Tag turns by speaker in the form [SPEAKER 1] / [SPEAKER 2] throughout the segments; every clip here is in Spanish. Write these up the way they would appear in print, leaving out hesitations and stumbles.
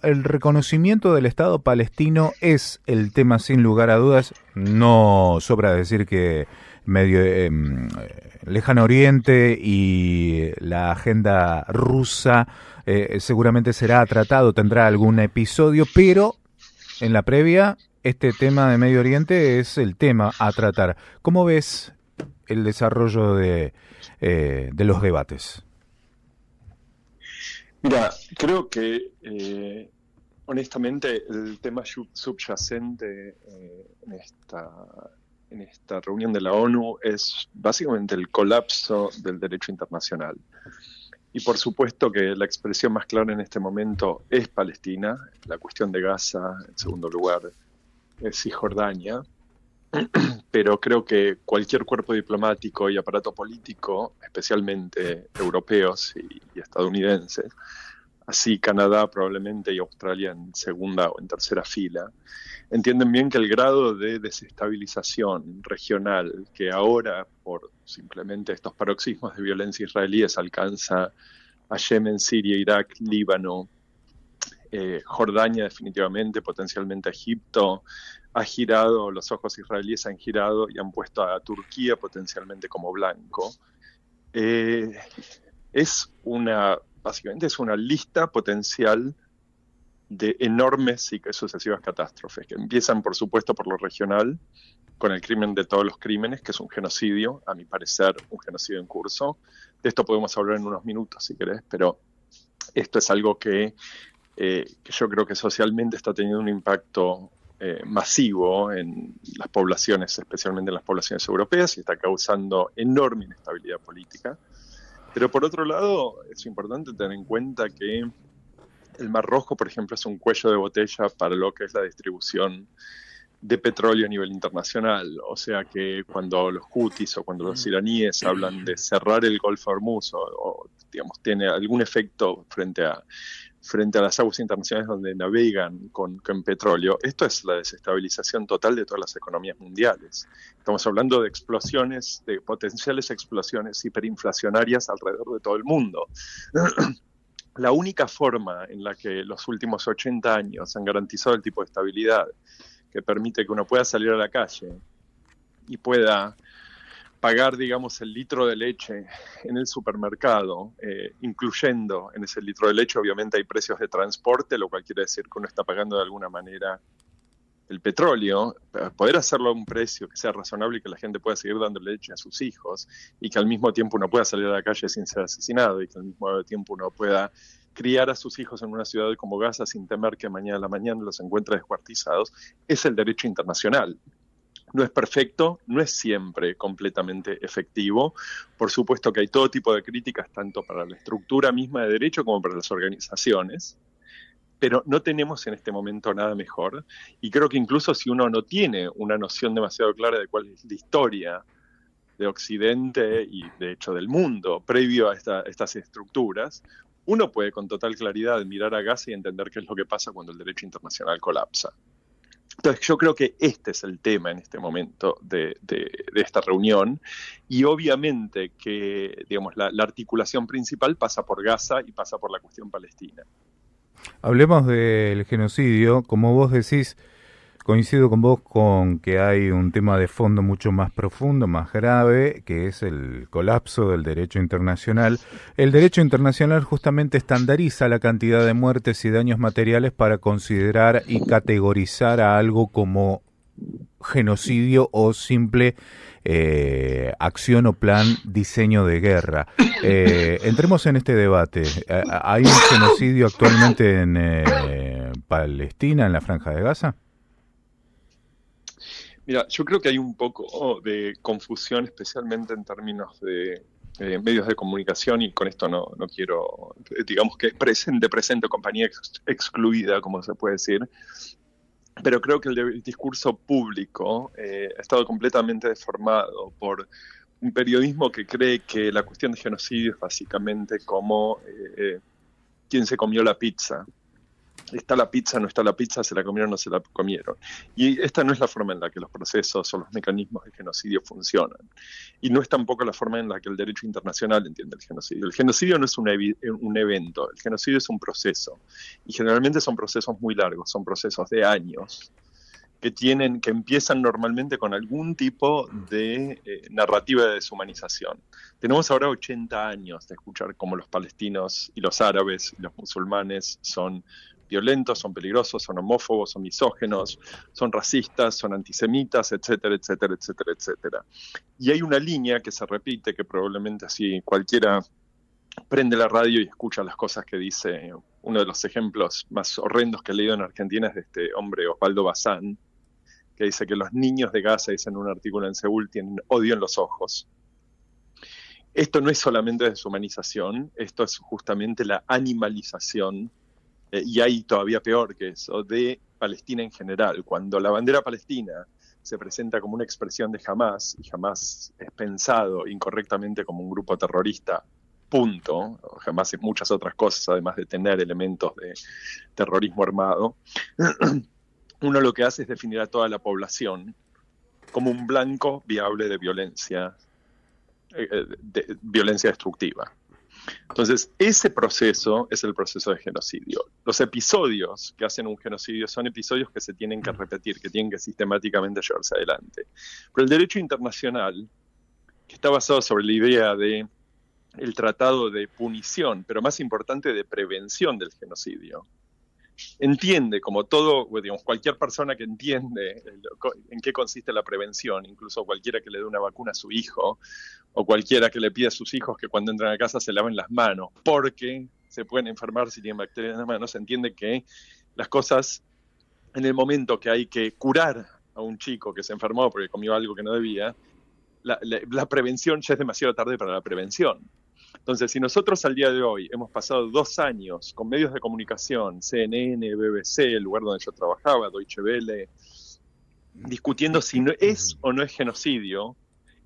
[SPEAKER 1] el reconocimiento del Estado palestino es el tema sin lugar a dudas. No sobra decir que Lejano Oriente y la agenda rusa seguramente será tratado, tendrá algún episodio, pero en la previa este tema de Medio Oriente es el tema a tratar. ¿Cómo ves el desarrollo de los debates?
[SPEAKER 2] Mira, creo que honestamente el tema subyacente en esta reunión de la ONU es básicamente el colapso del derecho internacional. Y por supuesto que la expresión más clara en este momento es Palestina, la cuestión de Gaza, en segundo lugar es Cisjordania, pero creo que cualquier cuerpo diplomático y aparato político, especialmente europeos y estadounidenses, así Canadá probablemente y Australia en segunda o en tercera fila, entienden bien que el grado de desestabilización regional que ahora, por simplemente estos paroxismos de violencia israelíes, alcanza a Yemen, Siria, Irak, Líbano, Jordania definitivamente, potencialmente Egipto, ha girado, los ojos israelíes han girado y han puesto a Turquía potencialmente como blanco. Básicamente es una lista potencial de enormes y sucesivas catástrofes, que empiezan, por supuesto, por lo regional, con el crimen de todos los crímenes, que es un genocidio, a mi parecer, un genocidio en curso. De esto podemos hablar en unos minutos, si querés, pero esto es algo que yo creo que socialmente está teniendo un impacto masivo en las poblaciones, especialmente en las poblaciones europeas, y está causando enorme inestabilidad política. Pero por otro lado, es importante tener en cuenta que el Mar Rojo, por ejemplo, es un cuello de botella para lo que es la distribución de petróleo a nivel internacional. O sea que cuando los hutis o cuando los iraníes hablan de cerrar el Golfo de Hormuz o digamos, tiene algún efecto frente a las aguas internacionales donde navegan con petróleo, esto es la desestabilización total de todas las economías mundiales. Estamos hablando de explosiones, de potenciales explosiones hiperinflacionarias alrededor de todo el mundo. La única forma en la que los últimos 80 años han garantizado el tipo de estabilidad que permite que uno pueda salir a la calle y pueda pagar, digamos, el litro de leche en el supermercado, incluyendo en ese litro de leche, obviamente hay precios de transporte, lo cual quiere decir que uno está pagando de alguna manera el petróleo, poder hacerlo a un precio que sea razonable y que la gente pueda seguir dando leche a sus hijos y que al mismo tiempo uno pueda salir a la calle sin ser asesinado y que al mismo tiempo uno pueda criar a sus hijos en una ciudad como Gaza sin temer que mañana a la mañana los encuentre descuartizados, es el derecho internacional. No es perfecto, no es siempre completamente efectivo. Por supuesto que hay todo tipo de críticas, tanto para la estructura misma de derecho como para las organizaciones, pero no tenemos en este momento nada mejor. Y creo que incluso si uno no tiene una noción demasiado clara de cuál es la historia de Occidente y de hecho del mundo previo a estas estructuras, uno puede con total claridad mirar a Gaza y entender qué es lo que pasa cuando el derecho internacional colapsa. Entonces yo creo que este es el tema en este momento de esta reunión y obviamente que digamos, la articulación principal pasa por Gaza y pasa por la cuestión palestina.
[SPEAKER 1] Hablemos del genocidio. Como vos decís, coincido con vos con que hay un tema de fondo mucho más profundo, más grave, que es el colapso del derecho internacional. El derecho internacional justamente estandariza la cantidad de muertes y daños materiales para considerar y categorizar a algo como genocidio o simple acción o plan diseño de guerra. Entremos en este debate. ¿Hay un genocidio actualmente en Palestina, en la Franja de Gaza?
[SPEAKER 2] Mira, yo creo que hay un poco de confusión, especialmente en términos de medios de comunicación, y con esto no quiero, digamos que presente, compañía excluida, como se puede decir, pero creo que el discurso público ha estado completamente deformado por un periodismo que cree que la cuestión de genocidio es básicamente como quién se comió la pizza. está la pizza, no está la pizza, se la comieron, no se la comieron. Y esta no es la forma en la que los procesos o los mecanismos de genocidio funcionan. Y no es tampoco la forma en la que el derecho internacional entiende el genocidio. El genocidio no es un evento, el genocidio es un proceso. Y generalmente son procesos muy largos, son procesos de años, que empiezan normalmente con algún tipo de narrativa de deshumanización. Tenemos ahora 80 años de escuchar cómo los palestinos y los árabes y los musulmanes son violentos, son peligrosos, son homófobos, son misógenos, son racistas, son antisemitas, etcétera, etcétera, etcétera, etcétera. Y hay una línea que se repite, que probablemente así cualquiera prende la radio y escucha las cosas que dice. Uno de los ejemplos más horrendos que he leído en Argentina es de este hombre Osvaldo Bazán, que dice que los niños de Gaza, dice en un artículo en Seúl, tienen odio en los ojos. Esto no es solamente deshumanización, esto es justamente la animalización, y hay todavía peor que eso, de Palestina en general. Cuando la bandera palestina se presenta como una expresión de Hamás, y Hamás es pensado incorrectamente como un grupo terrorista, punto. Hamás es muchas otras cosas, además de tener elementos de terrorismo armado. Uno lo que hace es definir a toda la población como un blanco viable de violencia destructiva. Entonces, ese proceso es el proceso de genocidio. Los episodios que hacen un genocidio son episodios que se tienen que repetir, que tienen que sistemáticamente llevarse adelante. Pero el derecho internacional, que está basado sobre la idea de el tratado de punición, pero más importante de prevención del genocidio, entiende, como todo, digamos, cualquier persona que entiende en qué consiste la prevención, incluso cualquiera que le dé una vacuna a su hijo, o cualquiera que le pida a sus hijos que cuando entran a casa se laven las manos, porque se pueden enfermar si tienen bacterias en las manos, se entiende que las cosas, en el momento que hay que curar a un chico que se enfermó porque comió algo que no debía, la prevención ya es demasiado tarde para la prevención. Entonces, si nosotros al día de hoy hemos pasado 2 años con medios de comunicación, CNN, BBC, el lugar donde yo trabajaba, Deutsche Welle, discutiendo si no es o no es genocidio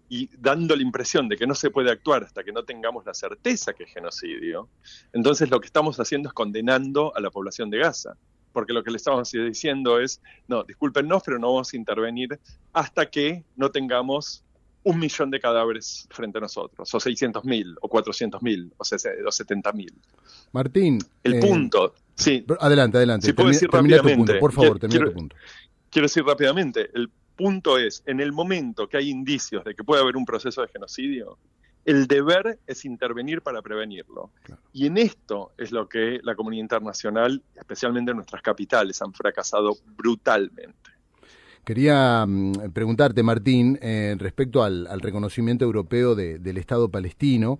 [SPEAKER 2] y dando la impresión de que no se puede actuar hasta que no tengamos la certeza que es genocidio, entonces lo que estamos haciendo es condenando a la población de Gaza. Porque lo que le estamos diciendo es, no, discúlpennos, pero no vamos a intervenir hasta que no tengamos 1 millón de cadáveres frente a nosotros, o 600.000, o 400.000, o 70.000.
[SPEAKER 3] Martín.
[SPEAKER 2] El punto, sí.
[SPEAKER 3] Adelante.
[SPEAKER 2] Si puedo decir rápidamente,
[SPEAKER 3] tu punto, por favor, termina tu punto.
[SPEAKER 2] Quiero decir rápidamente, el punto es, en el momento que hay indicios de que puede haber un proceso de genocidio, el deber es intervenir para prevenirlo. Claro. Y en esto es lo que la comunidad internacional, especialmente en nuestras capitales, han fracasado brutalmente.
[SPEAKER 3] Quería preguntarte, Martín, respecto al reconocimiento europeo del Estado palestino.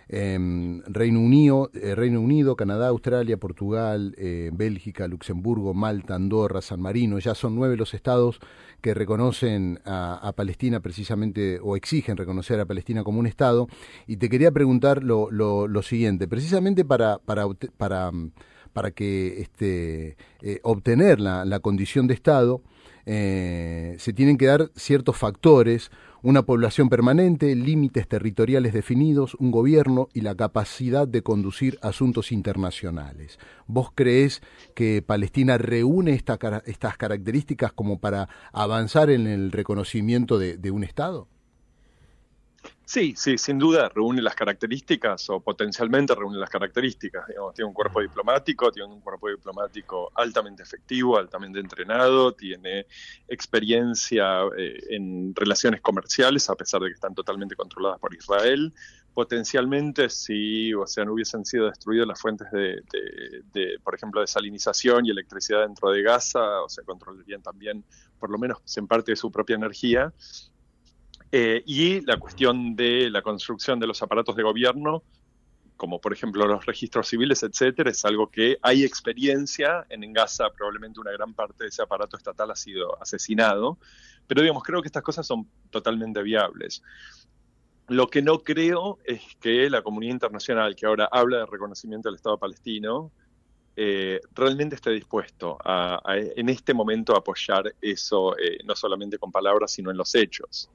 [SPEAKER 3] Reino Unido, Canadá, Australia, Portugal, Bélgica, Luxemburgo, Malta, Andorra, San Marino, ya son 9 los estados que reconocen a Palestina precisamente, o exigen reconocer a Palestina como un estado. Y te quería preguntar lo siguiente, precisamente para que obtener la condición de estado, se tienen que dar ciertos factores: una población permanente, límites territoriales definidos, un gobierno y la capacidad de conducir asuntos internacionales. ¿Vos creés que Palestina reúne estas características como para avanzar en el reconocimiento de un Estado?
[SPEAKER 2] Sí, sin duda reúne las características, o potencialmente reúne las características. Digamos, tiene un cuerpo diplomático altamente efectivo, altamente entrenado, tiene experiencia en relaciones comerciales, a pesar de que están totalmente controladas por Israel. Potencialmente, si no hubiesen sido destruidas las fuentes de, por ejemplo, desalinización y electricidad dentro de Gaza, controlarían también, por lo menos en parte, de su propia energía. Y la cuestión de la construcción de los aparatos de gobierno, como por ejemplo los registros civiles, etcétera, es algo que hay experiencia en Gaza. Probablemente una gran parte de ese aparato estatal ha sido asesinado, pero creo que estas cosas son totalmente viables. Lo que no creo es que la comunidad internacional, que ahora habla de reconocimiento del Estado palestino, realmente esté dispuesto en este momento a apoyar eso, no solamente con palabras, sino en los hechos.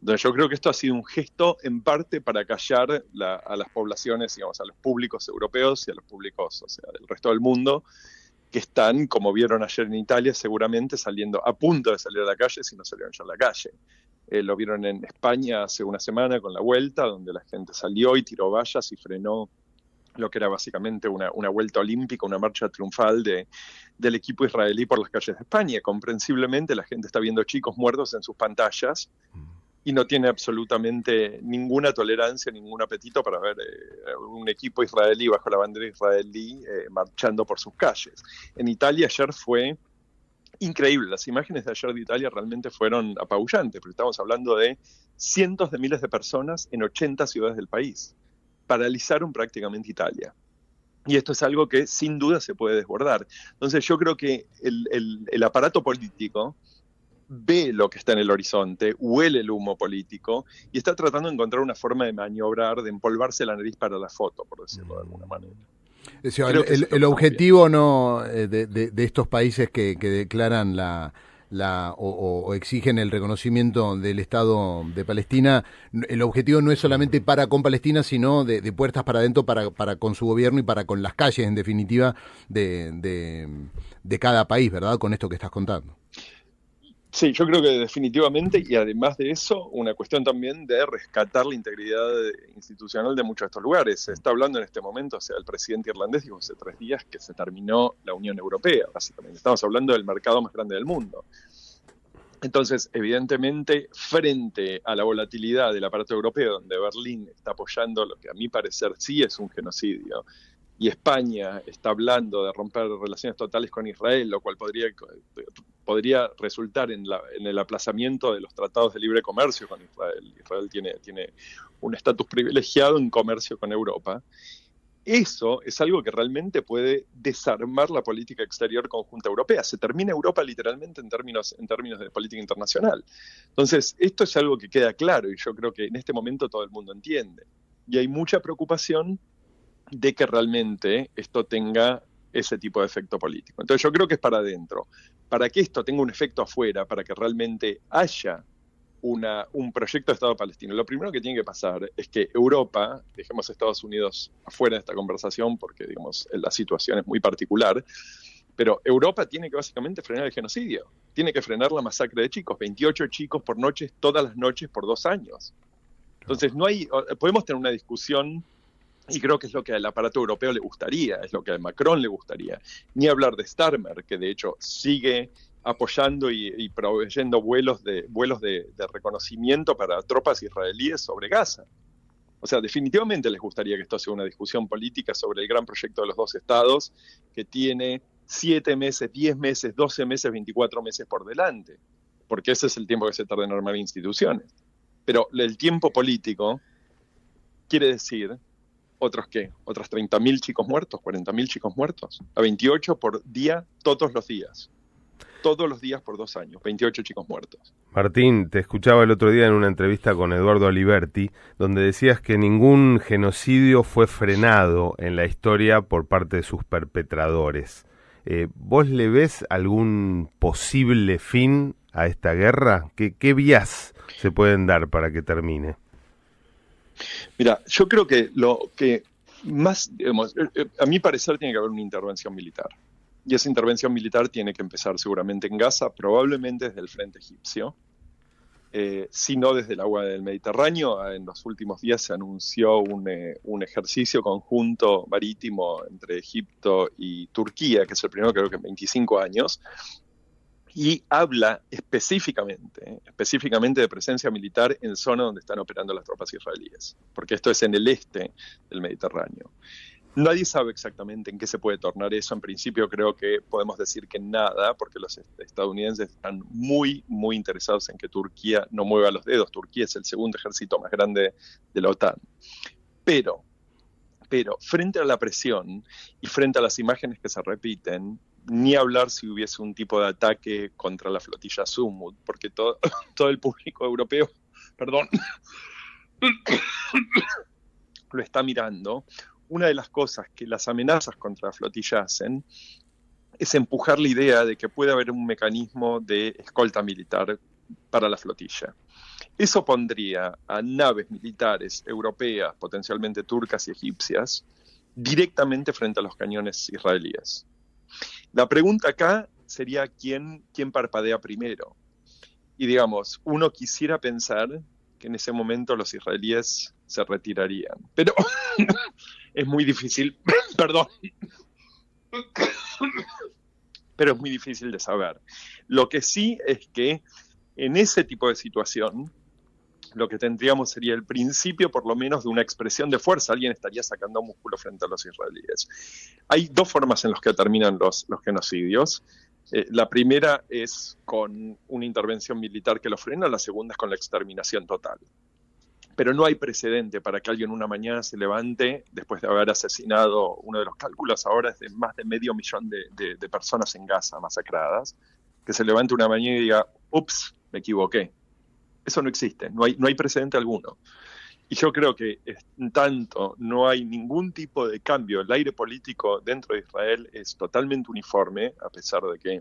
[SPEAKER 2] Entonces yo creo que esto ha sido un gesto en parte para callar a las poblaciones, a los públicos europeos y a los públicos, del resto del mundo, que están, como vieron ayer en Italia, seguramente saliendo, a punto de salir a la calle, si no salieron ya a la calle. Lo vieron en España hace una semana con la vuelta, donde la gente salió y tiró vallas y frenó lo que era básicamente una vuelta olímpica, una marcha triunfal del equipo israelí por las calles de España. Comprensiblemente la gente está viendo chicos muertos en sus pantallas y no tiene absolutamente ninguna tolerancia, ningún apetito para ver un equipo israelí bajo la bandera israelí marchando por sus calles. En Italia ayer fue increíble, las imágenes de ayer de Italia realmente fueron apabullantes, porque estamos hablando de cientos de miles de personas en 80 ciudades del país. Paralizaron prácticamente Italia. Y esto es algo que sin duda se puede desbordar. Entonces yo creo que el aparato político ve lo que está en el horizonte, huele el humo político y está tratando de encontrar una forma de maniobrar, de empolvarse la nariz para la foto, por decirlo de alguna manera.
[SPEAKER 3] El objetivo no de estos países que declaran o exigen el reconocimiento del Estado de Palestina, el objetivo no es solamente para con Palestina, sino de puertas para adentro para con su gobierno y para con las calles, en definitiva, de cada país, ¿verdad? Con esto que estás contando.
[SPEAKER 2] Sí, yo creo que definitivamente, y además de eso, una cuestión también de rescatar la integridad institucional de muchos de estos lugares. Se está hablando en este momento, o sea, el presidente irlandés dijo hace 3 días que se terminó la Unión Europea, básicamente. Estamos hablando del mercado más grande del mundo. Entonces, evidentemente, frente a la volatilidad del aparato europeo, donde Berlín está apoyando lo que a mi parecer sí es un genocidio, y España está hablando de romper relaciones totales con Israel, lo cual podría resultar en el aplazamiento de los tratados de libre comercio con Israel. Israel tiene un estatus privilegiado en comercio con Europa. Eso es algo que realmente puede desarmar la política exterior conjunta europea. Se termina Europa literalmente en términos de política internacional. Entonces, esto es algo que queda claro y yo creo que en este momento todo el mundo entiende. Y hay mucha preocupación de que realmente esto tenga ese tipo de efecto político. Entonces yo creo que es para adentro. Para que esto tenga un efecto afuera, para que realmente haya un proyecto de Estado palestino, lo primero que tiene que pasar es que Europa, dejemos a Estados Unidos afuera de esta conversación porque digamos la situación es muy particular, pero Europa tiene que básicamente frenar el genocidio, tiene que frenar la masacre de chicos, 28 chicos por noche, todas las noches por 2 años. Entonces podemos tener una discusión. Y creo que es lo que al aparato europeo le gustaría, es lo que a Macron le gustaría. Ni hablar de Starmer, que de hecho sigue apoyando y proveyendo vuelos de reconocimiento para tropas israelíes sobre Gaza. O sea, definitivamente les gustaría que esto sea una discusión política sobre el gran proyecto de los 2 estados, que tiene 7 meses, 10 meses, 12 meses, 24 meses por delante, porque ese es el tiempo que se tarda en armar instituciones. Pero el tiempo político quiere decir otros 30.000 chicos muertos, 40.000 chicos muertos, a 28 por día, todos los días por 2 años, 28 chicos muertos.
[SPEAKER 4] Martín, te escuchaba el otro día en una entrevista con Eduardo Aliberti, donde decías que ningún genocidio fue frenado en la historia por parte de sus perpetradores. ¿Vos le ves algún posible fin a esta guerra? ¿Qué vías se pueden dar para que termine?
[SPEAKER 2] Mira, yo creo que lo que más, a mi parecer tiene que haber una intervención militar. Y esa intervención militar tiene que empezar seguramente en Gaza, probablemente desde el frente egipcio, si no desde el agua del Mediterráneo. En los últimos días se anunció un ejercicio conjunto marítimo entre Egipto y Turquía, que es el primero creo que en 25 años, y habla específicamente de presencia militar en zona donde están operando las tropas israelíes, porque esto es en el este del Mediterráneo. Nadie sabe exactamente en qué se puede tornar eso. En principio creo que podemos decir que nada, porque los estadounidenses están muy, muy interesados en que Turquía no mueva los dedos. Turquía es el segundo ejército más grande de la OTAN. Pero frente a la presión y frente a las imágenes que se repiten, ni hablar si hubiese un tipo de ataque contra la flotilla Sumud, porque todo el público europeo, lo está mirando. Una de las cosas que las amenazas contra la flotilla hacen es empujar la idea de que puede haber un mecanismo de escolta militar para la flotilla. Eso pondría a naves militares europeas, potencialmente turcas y egipcias, directamente frente a los cañones israelíes. La pregunta acá sería quién parpadea primero. Y digamos, uno quisiera pensar que en ese momento los israelíes se retirarían. Pero es muy difícil, perdón, pero es muy difícil de saber. Lo que sí es que en ese tipo de situación, lo que tendríamos sería el principio, por lo menos, de una expresión de fuerza. Alguien estaría sacando músculo frente a los israelíes. Hay dos formas en las que terminan los genocidios. La primera es con una intervención militar que lo frena, la segunda es con la exterminación total. Pero no hay precedente para que alguien una mañana se levante, después de haber asesinado, uno de los cálculos ahora es de más de 500.000 de personas en Gaza masacradas, que se levante una mañana y diga, ups, me equivoqué. Eso no existe, no hay precedente alguno. Y yo creo que en tanto no hay ningún tipo de cambio, el aire político dentro de Israel es totalmente uniforme, a pesar de que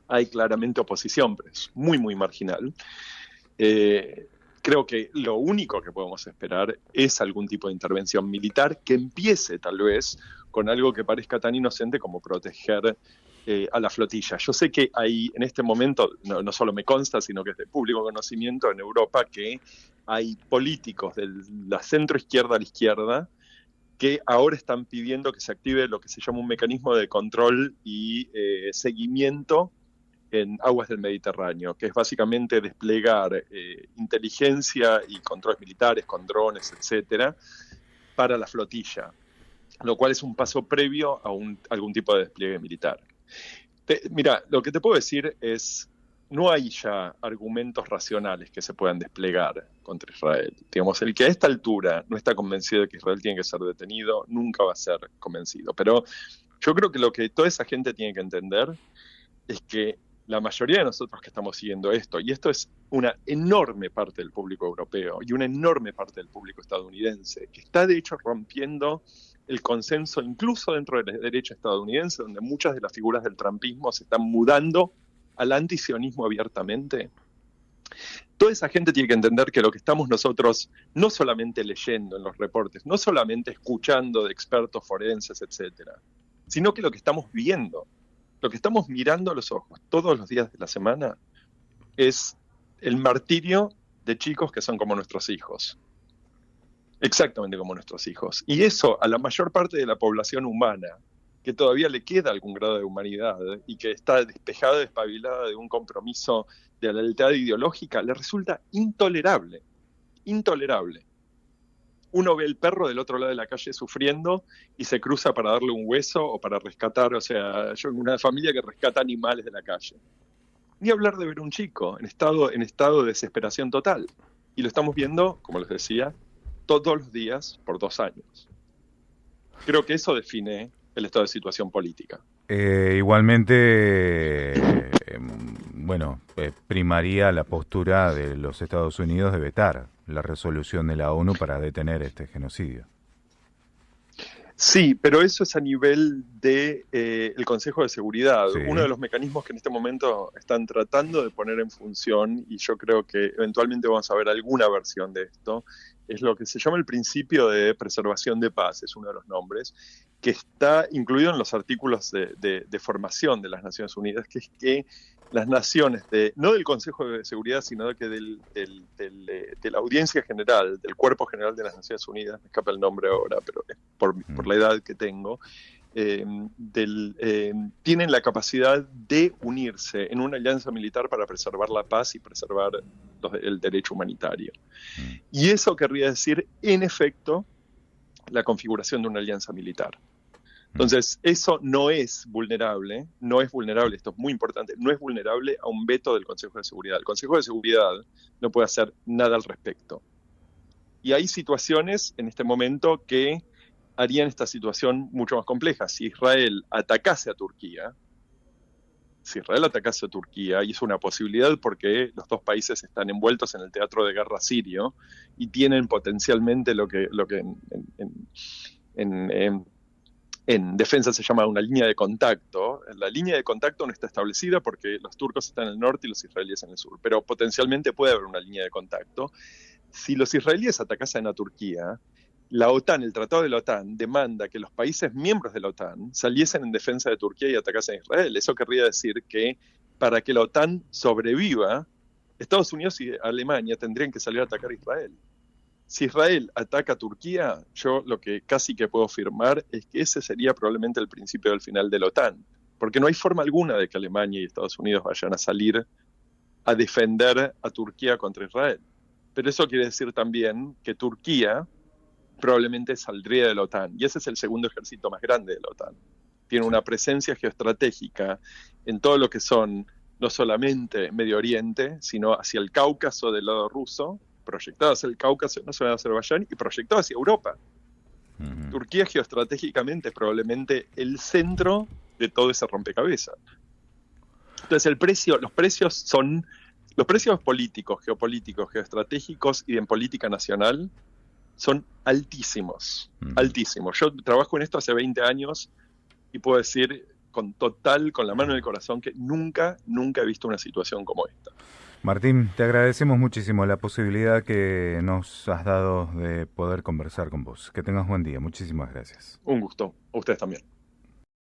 [SPEAKER 2] hay claramente oposición, pero es muy, muy marginal. Creo que lo único que podemos esperar es algún tipo de intervención militar que empiece tal vez con algo que parezca tan inocente como proteger a la flotilla. Yo sé que hay en este momento, no solo me consta, sino que es de público conocimiento en Europa, que hay políticos de la centro izquierda a la izquierda que ahora están pidiendo que se active lo que se llama un mecanismo de control y seguimiento en aguas del Mediterráneo, que es básicamente desplegar inteligencia y controles militares con drones, etcétera, para la flotilla, lo cual es un paso previo a algún tipo de despliegue militar. Mira, lo que te puedo decir es, no hay ya argumentos racionales que se puedan desplegar contra Israel. Digamos, el que a esta altura no está convencido de que Israel tiene que ser detenido, nunca va a ser convencido. Pero yo creo que lo que toda esa gente tiene que entender es que la mayoría de nosotros que estamos siguiendo esto, y esto es una enorme parte del público europeo y una enorme parte del público estadounidense, que está de hecho rompiendo el consenso incluso dentro de la derecha estadounidense, donde muchas de las figuras del trumpismo se están mudando al antisionismo abiertamente. Toda esa gente tiene que entender que lo que estamos nosotros no solamente leyendo en los reportes, no solamente escuchando de expertos forenses, etcétera, sino que lo que estamos viendo, lo que estamos mirando a los ojos todos los días de la semana es el martirio de chicos que son como nuestros hijos. Exactamente como nuestros hijos. Y eso a la mayor parte de la población humana, que todavía le queda algún grado de humanidad y que está despejada, despabilada de un compromiso de la lealtad ideológica, le resulta intolerable. Intolerable. Uno ve el perro del otro lado de la calle sufriendo y se cruza para darle un hueso o para rescatar, o sea, yo en una familia que rescata animales de la calle. Ni hablar de ver un chico en estado de desesperación total. Y lo estamos viendo, como les decía, todos los días por 2 años. Creo que eso define el estado de situación política.
[SPEAKER 1] Igualmente, primaría la postura de los Estados Unidos de vetar la resolución de la ONU para detener este genocidio.
[SPEAKER 2] Sí, pero eso es a nivel de el Consejo de Seguridad,
[SPEAKER 1] Sí.
[SPEAKER 2] Uno de los mecanismos que en este momento están tratando de poner en función, y yo creo que eventualmente vamos a ver alguna versión de esto, es lo que se llama el principio de preservación de paz, es uno de los nombres, que está incluido en los artículos de formación de las Naciones Unidas, que es que las naciones, no del Consejo de Seguridad, sino de que de la Audiencia General, del Cuerpo General de las Naciones Unidas, me escapa el nombre ahora, pero es por la edad que tengo, tienen la capacidad de unirse en una alianza militar para preservar la paz y preservar el derecho humanitario. Y eso querría decir, en efecto, la configuración de una alianza militar. Entonces, eso no es vulnerable, esto es muy importante, no es vulnerable a un veto del Consejo de Seguridad. El Consejo de Seguridad no puede hacer nada al respecto. Y hay situaciones en este momento que harían esta situación mucho más compleja. Si Israel atacase a Turquía, y es una posibilidad porque los dos países están envueltos en el teatro de guerra sirio y tienen potencialmente lo que en defensa se llama una línea de contacto. La línea de contacto no está establecida porque los turcos están en el norte y los israelíes en el sur, pero potencialmente puede haber una línea de contacto. Si los israelíes atacasen a Turquía La OTAN, el Tratado de la OTAN, demanda que los países miembros de la OTAN saliesen en defensa de Turquía y atacasen a Israel. Eso querría decir que para que la OTAN sobreviva, Estados Unidos y Alemania tendrían que salir a atacar a Israel. Si Israel ataca a Turquía, yo lo que casi que puedo afirmar es que ese sería probablemente el principio del final de la OTAN, porque no hay forma alguna de que Alemania y Estados Unidos vayan a salir a defender a Turquía contra Israel. Pero eso quiere decir también que Turquía probablemente saldría de la OTAN, y ese es el segundo ejército más grande de la OTAN. Tiene una presencia geoestratégica en todo lo que son no solamente Medio Oriente, sino hacia el Cáucaso del lado ruso, proyectado hacia el Cáucaso, no solo en Azerbaiyán, y proyectado hacia Europa. Turquía geoestratégicamente es probablemente el centro de todo ese rompecabezas. Entonces los precios políticos, geopolíticos, geoestratégicos y en política nacional son altísimos, altísimos. Yo trabajo en esto hace 20 años y puedo decir con la mano en el corazón, que nunca he visto una situación como esta.
[SPEAKER 1] Martín, te agradecemos muchísimo la posibilidad que nos has dado de poder conversar con vos. Que tengas buen día. Muchísimas gracias.
[SPEAKER 2] Un gusto. A ustedes también.